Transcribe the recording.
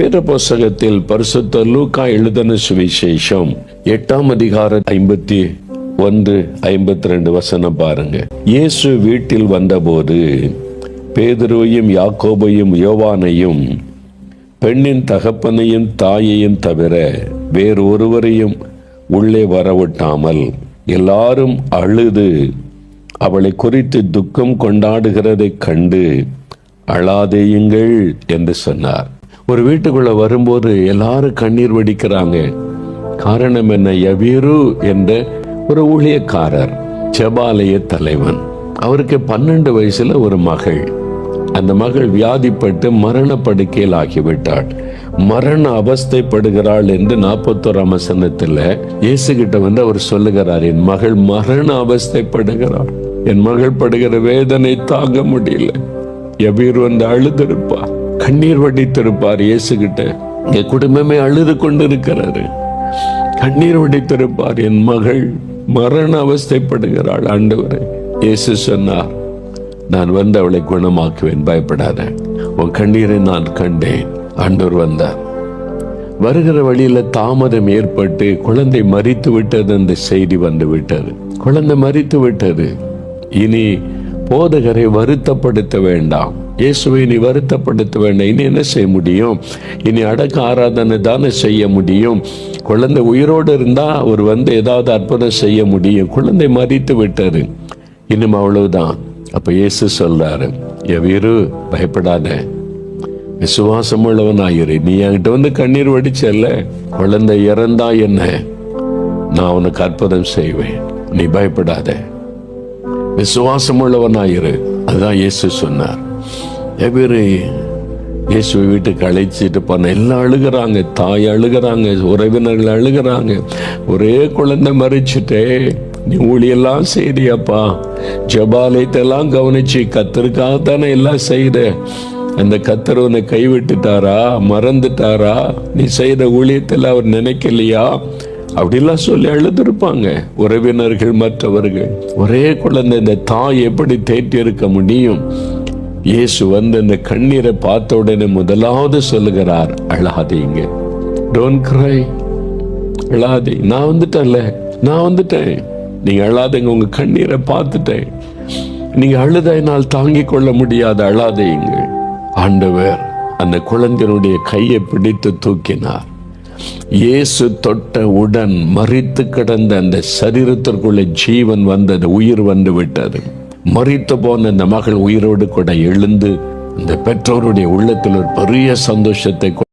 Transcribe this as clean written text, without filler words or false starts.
வேத புஸ்தகத்தில் பரிசுத்த லூக்கா எழுதின சுவிசேஷம் 8ஆம் அதிகாரம் 51-52 வசனம் பாருங்க. இயேசு வீட்டில் வந்தபோது பேதுருவையும் யாக்கோபையும் யோவானையும் பெண்ணின் தகப்பனையும் தாயையும் தவிர வேறு ஒருவரையும் உள்ளே வரவிட்டாமல் எல்லாரும் அழுது அவளை குறித்து துக்கம் கொண்டாடுகிறதை கண்டு அழாதேயுங்கள் என்று சொன்னார். ஒரு வீட்டுக்குள்ள வரும்போது எல்லாரும் கண்ணீர் வடிக்கிறாங்க. காரணம் என்ன? யவீரு என்ற ஒரு ஊழியக்காரர், ஜெபாலய தலைவன். அவருக்கு 12 வயசுல ஒரு மகள். அந்த மகள் வியாதிப்பட்டு மரண படுக்கையில் ஆகிவிட்டாள். மரண அவஸ்தைப்படுகிறாள் என்று 41ஆம் வசனத்துல இயேசு கிட்ட வந்து அவர் சொல்லுகிறார், என் மகள் மரண அவஸ்தைப்படுகிறாள், என் மகள் படுகிற வேதனை தாங்க முடியல. யவீரு வந்து அழுதிருப்பார், கண்ணீர் வடித்திருப்பார். இயேசு கிட்ட என் குடும்பமே அழுது கொண்டிருக்கிறாரு, கண்ணீர் வடித்திருப்பார், என் மகள் மரண அவஸ்தைப்படுகிறாள். ஆண்டவரே, இயேசு சொன்னார், நான் வந்து அவளை குணமாக்குவேன், பயப்படாத, உன் கண்ணீரை நான் கண்டேன். ஆண்டவர் வந்தார். வருகிற வழியில தாமதம் ஏற்பட்டு குழந்தை மரித்து விட்டது என்ற செய்தி வந்து விட்டது. குழந்தை மரித்து விட்டது. இனி போதகரை வருத்தப்படுத்த வேண்டாம், இயேசுவை நீ வருத்தப்படுத்த வேண்டாம். இனி என்ன செய்ய முடியும்? இனி அடக்க ஆராதனை தானே செய்ய முடியும். குழந்தை உயிரோடு இருந்தா அவர் வந்து ஏதாவது அற்புதம் செய்ய முடியும். குழந்தை மரித்து விட்டது, இன்னும் அவ்வளவுதான். அப்ப இயேசு சொல்றாரு, யவீரு பயப்படாத, விசுவாசம் உள்ளவனாயிரு. நீ என்கிட்ட வந்து கண்ணீர் வடிச்சல்ல, குழந்தை இறந்தா என்ன, நான் உனக்கு அற்புதம் செய்வேன், நீ பயப்படாத, விசுவாசம் உள்ளவனாயிரு. அதுதான் இயேசு சொன்னார். யவீரு இயேசு வீட்டுக்கு அழைச்சிட்டு போன எல்லாம் அழுகிறாங்க, தாய் அழுகிறாங்க, உறவினர்கள் அழுகிறாங்க. ஒரே குழந்தை மறிச்சுட்டே, நீ ஊழியெல்லாம் செய்தியப்பா, ஜெபாலயத்தெல்லாம் கவனிச்சு கத்தருக்காகத்தானே எல்லாம் செய்த, அந்த கத்தர் உன்னை கைவிட்டுட்டாரா, மறந்துட்டாரா, நீ செய்த ஊழியத்தில் அவர் நினைக்கலையா, அப்படிலாம் சொல்லி அழுதுருப்பாங்க உறவினர்கள், மற்றவர்கள். ஒரே குழந்தை, இந்த தாய் எப்படி தேற்றி இருக்க முடியும்? இயேசு வந்து அந்த கண்ணீரை பார்த்த உடனே முதலாவது சொல்லுகிறார், அழாதீங்க, டோன்ட் கிரை, அழாதே, நான் வந்துட்டேன்ல, நான் வந்துட்டேன், நீங்க அழாதீங்க, உங்க கண்ணீரை பார்த்துட்டேன், நீங்க அழுதையினால் தாங்கிக் கொள்ள முடியாது, அழாதீங்க. ஆண்டவர் அந்த குழந்தையினுடைய கையை பிடித்து தூக்கினார். இயேசு தொட்ட உடன் மரித்து கிடந்த அந்த சரீரத்திற்குள்ள ஜீவன் வந்தது, உயிர் வந்து விட்டது. மரித்து போன அந்த மகள் உயிரோடு கூட எழுந்து அந்த பெற்றோருடைய உள்ளத்தில் ஒரு பெரிய சந்தோஷத்தை